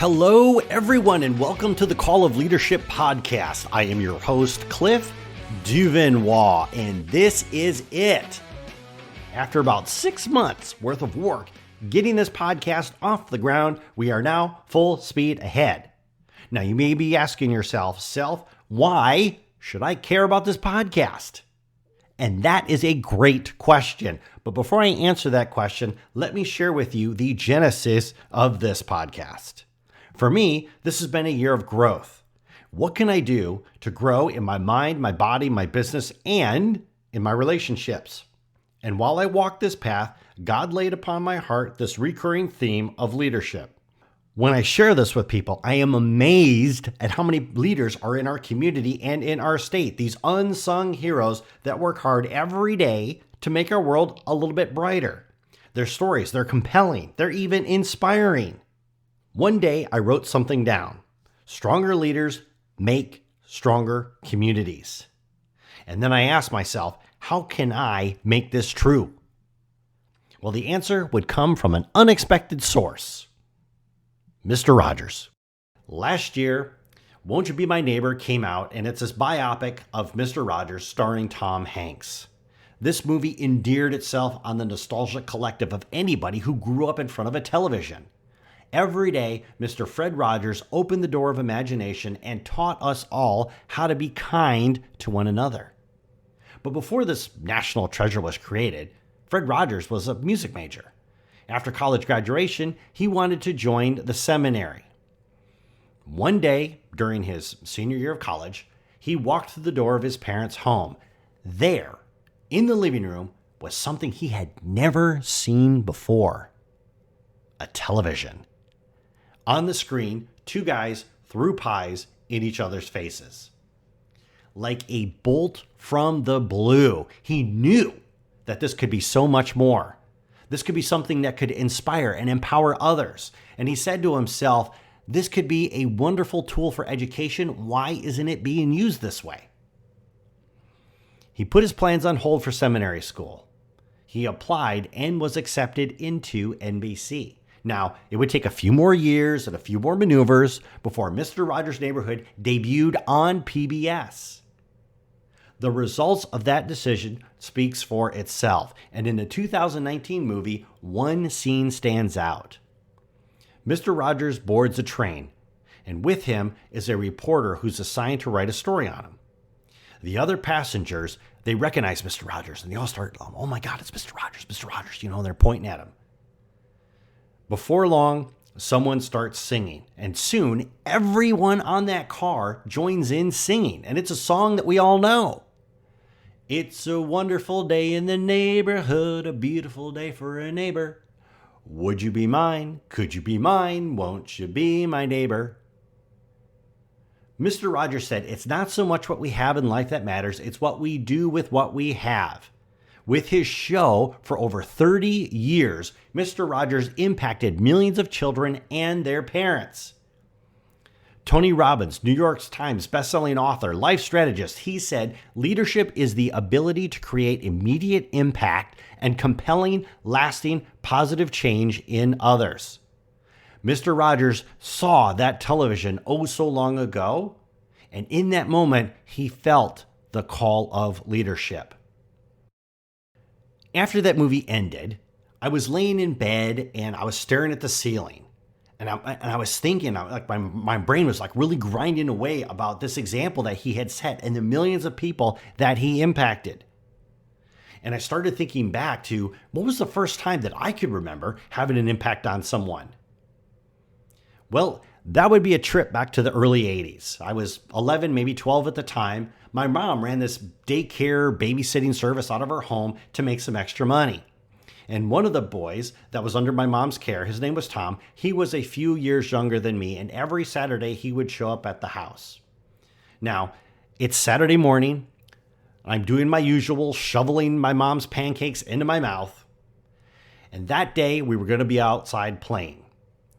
Hello, everyone, and welcome to the Call of Leadership podcast. I am your host, Cliff Duvernois, and this is it. After about 6 months worth of work getting this podcast off the ground, we are now full speed ahead. Now, you may be asking yourself, why should I care about this podcast? And that is a great question. But before I answer that question, let me share with you the genesis of this podcast. For me, this has been a year of growth. What can I do to grow in my mind, my body, my business, and in my relationships? And while I walk this path, God laid upon my heart this recurring theme of leadership. When I share this with people, I am amazed at how many leaders are in our community and in our state, these unsung heroes that work hard every day to make our world a little bit brighter. Their stories, they're compelling, they're even inspiring. One day I wrote something down. Stronger leaders make stronger communities. And then I asked myself, how can I make this true? Well, the answer would come from an unexpected source. Mr. Rogers. Last year, Won't You Be My Neighbor came out, and it's this biopic of Mr. Rogers starring Tom Hanks. This movie endeared itself on the nostalgic collective of anybody who grew up in front of a television. Every day, Mr. Fred Rogers opened the door of imagination and taught us all how to be kind to one another. But before this national treasure was created, Fred Rogers was a music major. After college graduation, he wanted to join the seminary. One day, during his senior year of college, he walked through the door of his parents' home. There, in the living room, was something he had never seen before. A television. On the screen, two guys threw pies in each other's faces. Like a bolt from the blue, he knew that this could be so much more. This could be something that could inspire and empower others. And he said to himself, this could be a wonderful tool for education. Why isn't it being used this way? He put his plans on hold for seminary school. He applied and was accepted into NBC. Now, it would take a few more years and a few more maneuvers before Mr. Rogers' Neighborhood debuted on PBS. The results of that decision speaks for itself, and in the 2019 movie, one scene stands out. Mr. Rogers boards a train, and with him is a reporter who's assigned to write a story on him. The other passengers, they recognize Mr. Rogers, and they all start, oh my God, it's Mr. Rogers, they're pointing at him. Before long, someone starts singing, and soon everyone on that car joins in singing, and it's a song that we all know. It's a wonderful day in the neighborhood, a beautiful day for a neighbor. Would you be mine? Could you be mine? Won't you be my neighbor? Mr. Rogers said, it's not so much what we have in life that matters, it's what we do with what we have. With his show for over 30 years, Mr. Rogers impacted millions of children and their parents. Tony Robbins, New York Times bestselling author, life strategist, he said, leadership is the ability to create immediate impact and compelling, lasting, positive change in others. Mr. Rogers saw that television oh so long ago, and in that moment, he felt the call of leadership. After that movie ended, I was laying in bed and I was staring at the ceiling. And I was thinking, like my brain was like really grinding away about this example that he had set and the millions of people that he impacted. And I started thinking back to what was the first time that I could remember having an impact on someone? Well, that would be a trip back to the early 80s. I was 11, maybe 12 at the time. My mom ran this daycare babysitting service out of her home to make some extra money. And one of the boys that was under my mom's care, his name was Tom, he was a few years younger than me, and every Saturday he would show up at the house. Now, it's Saturday morning. I'm doing my usual shoveling my mom's pancakes into my mouth. And that day we were going to be outside playing.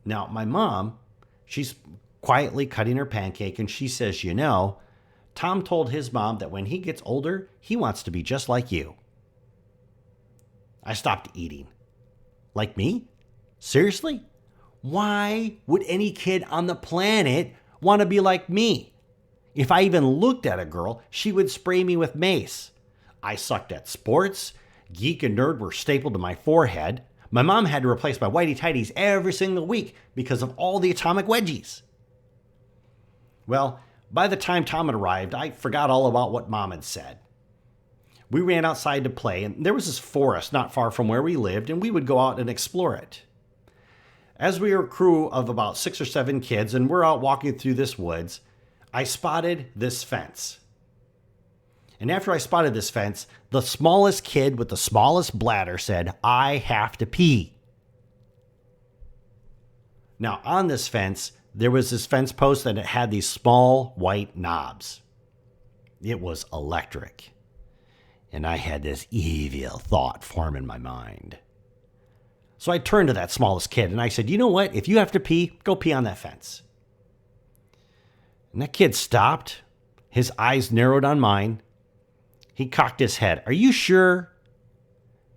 Now, my mom, she's quietly cutting her pancake, and she says, Tom told his mom that when he gets older, he wants to be just like you. I stopped eating. Like me? Seriously? Why would any kid on the planet want to be like me? If I even looked at a girl, she would spray me with mace. I sucked at sports. Geek and nerd were stapled to my forehead. My mom had to replace my whitey tighties every single week because of all the atomic wedgies. Well, by the time Tom had arrived, I forgot all about what Mom had said. We ran outside to play, and there was this forest not far from where we lived, and we would go out and explore it. As we were a crew of about 6 or 7 kids, and we're out walking through this woods, I spotted this fence. And after I spotted this fence, the smallest kid with the smallest bladder said, "I have to pee." Now, on this fence, there was this fence post and it had these small white knobs. It was electric. And I had this evil thought form in my mind. So I turned to that smallest kid and I said, "You know what? If you have to pee, go pee on that fence." And that kid stopped. His eyes narrowed on mine. He cocked his head. "Are you sure?"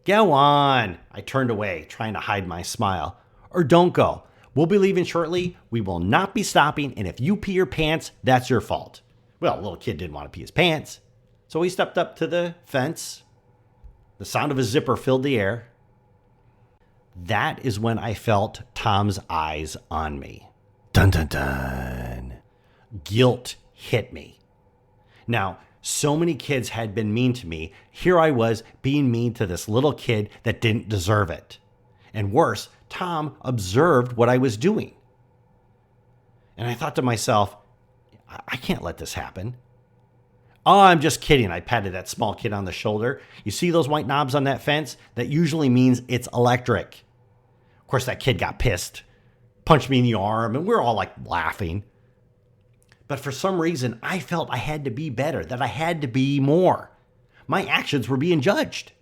"Go on." I turned away, trying to hide my smile. "Or don't go. We'll be leaving shortly. We will not be stopping. And if you pee your pants, that's your fault." Well, the little kid didn't want to pee his pants. So he stepped up to the fence. The sound of a zipper filled the air. That is when I felt Tom's eyes on me. Dun, dun, dun. Guilt hit me. Now, so many kids had been mean to me. Here I was being mean to this little kid that didn't deserve it. And worse, Tom observed what I was doing. And I thought to myself, I can't let this happen. "Oh, I'm just kidding." I patted that small kid on the shoulder. "You see those white knobs on that fence? That usually means it's electric." Of course, that kid got pissed, punched me in the arm, and we're all like laughing. But for some reason, I felt I had to be better, that I had to be more. My actions were being judged.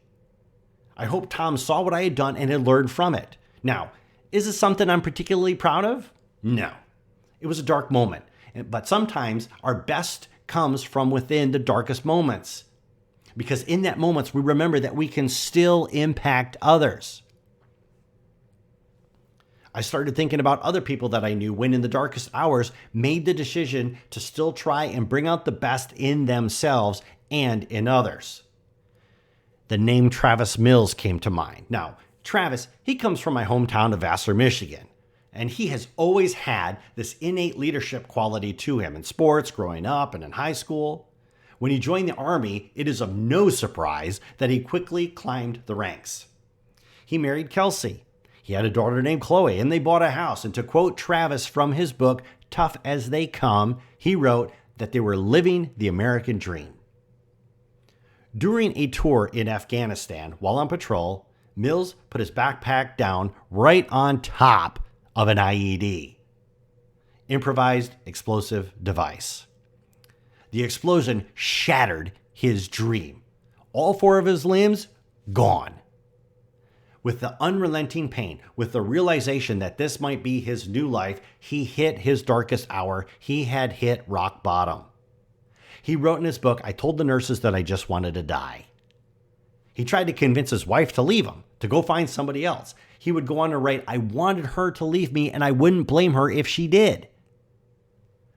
I hope Tom saw what I had done and had learned from it. Now, is this something I'm particularly proud of? No. It was a dark moment, but sometimes our best comes from within the darkest moments. Because in that moments, we remember that we can still impact others. I started thinking about other people that I knew when in the darkest hours made the decision to still try and bring out the best in themselves and in others. The name Travis Mills came to mind. Now, Travis, he comes from my hometown of Vassar, Michigan, and he has always had this innate leadership quality to him in sports, growing up, and in high school. When he joined the Army, it is of no surprise that he quickly climbed the ranks. He married Kelsey. He had a daughter named Chloe, and they bought a house. And to quote Travis from his book, Tough as They Come, he wrote that they were living the American dream. During a tour in Afghanistan, while on patrol, Mills put his backpack down right on top of an IED, improvised explosive device. The explosion shattered his dream. All 4 of his limbs gone. With the unrelenting pain, with the realization that this might be his new life, he hit his darkest hour. He had hit rock bottom. He wrote in his book, "I told the nurses that I just wanted to die." He tried to convince his wife to leave him, to go find somebody else. He would go on to write, "I wanted her to leave me and I wouldn't blame her if she did."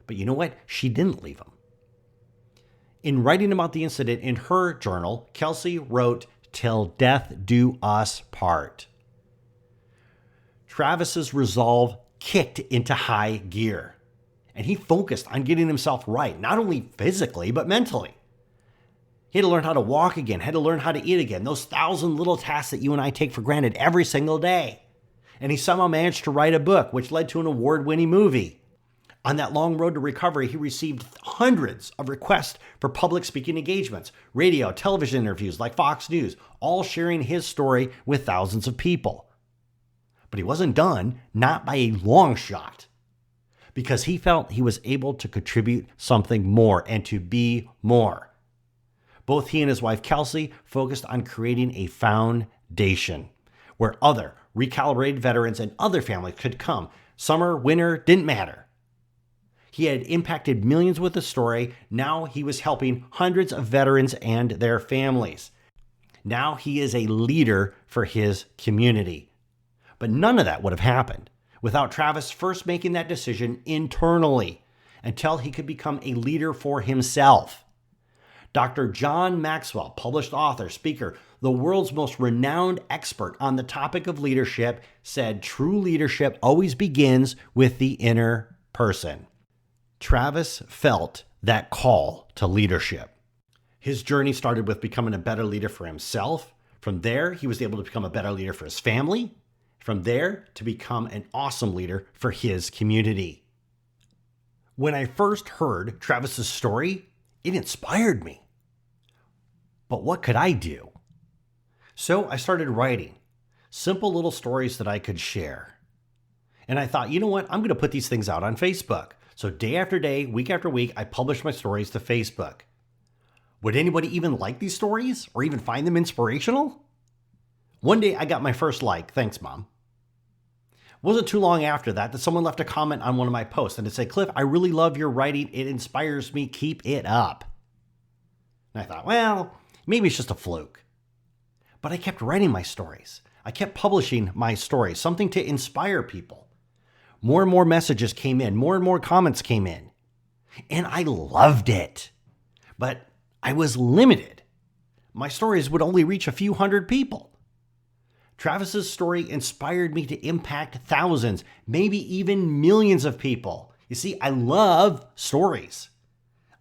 But you know what? She didn't leave him. In writing about the incident in her journal, Kelsey wrote, "Till death do us part." Travis's resolve kicked into high gear, and he focused on getting himself right, not only physically, but mentally. He had to learn how to walk again, had to learn how to eat again, those 1,000 little tasks that you and I take for granted every single day. And he somehow managed to write a book, which led to an award-winning movie. On that long road to recovery, he received hundreds of requests for public speaking engagements, radio, television interviews like Fox News, all sharing his story with thousands of people. But he wasn't done, not by a long shot, because he felt he was able to contribute something more and to be more. Both he and his wife Kelsey focused on creating a foundation where other recalibrated veterans and other families could come. Summer, winter, didn't matter. He had impacted millions with his story. Now he was helping hundreds of veterans and their families. Now he is a leader for his community. But none of that would have happened without Travis first making that decision internally until he could become a leader for himself. Dr. John Maxwell, published author, speaker, the world's most renowned expert on the topic of leadership, said true leadership always begins with the inner person. Travis felt that call to leadership. His journey started with becoming a better leader for himself. From there, he was able to become a better leader for his family. From there, to become an awesome leader for his community. When I first heard Travis's story, it inspired me. But what could I do? So I started writing simple little stories that I could share. And I thought, you know what? I'm going to put these things out on Facebook. So day after day, week after week, I published my stories to Facebook. Would anybody even like these stories or even find them inspirational? One day I got my first like. Thanks, Mom. Wasn't too long after that someone left a comment on one of my posts and it said, Cliff, I really love your writing. It inspires me. Keep it up. And I thought, well, maybe it's just a fluke. But I kept writing my stories. I kept publishing my stories, something to inspire people. More and more messages came in. More and more comments came in. And I loved it. But I was limited. My stories would only reach a few hundred people. Travis's story inspired me to impact thousands, maybe even millions of people. You see, I love stories.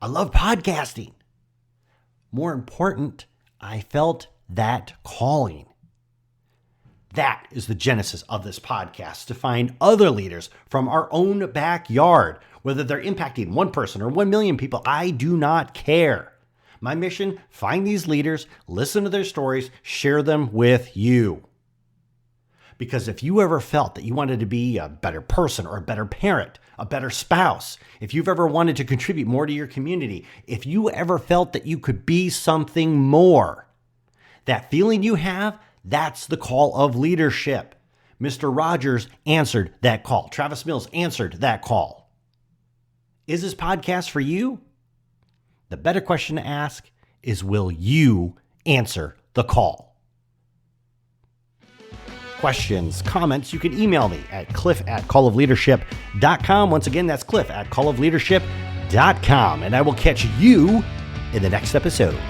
I love podcasting. More important, I felt that calling. That is the genesis of this podcast, to find other leaders from our own backyard. Whether they're impacting one person or 1 million people, I do not care. My mission, find these leaders, listen to their stories, share them with you. Because if you ever felt that you wanted to be a better person or a better parent, a better spouse, if you've ever wanted to contribute more to your community, if you ever felt that you could be something more, that feeling you have, that's the call of leadership. Mr. Rogers answered that call. Travis Mills answered that call. Is this podcast for you? The better question to ask is, will you answer the call? Questions, comments, you can email me at cliff@callofleadership.com. Once again, that's cliff@callofleadership.com. And I will catch you in the next episode.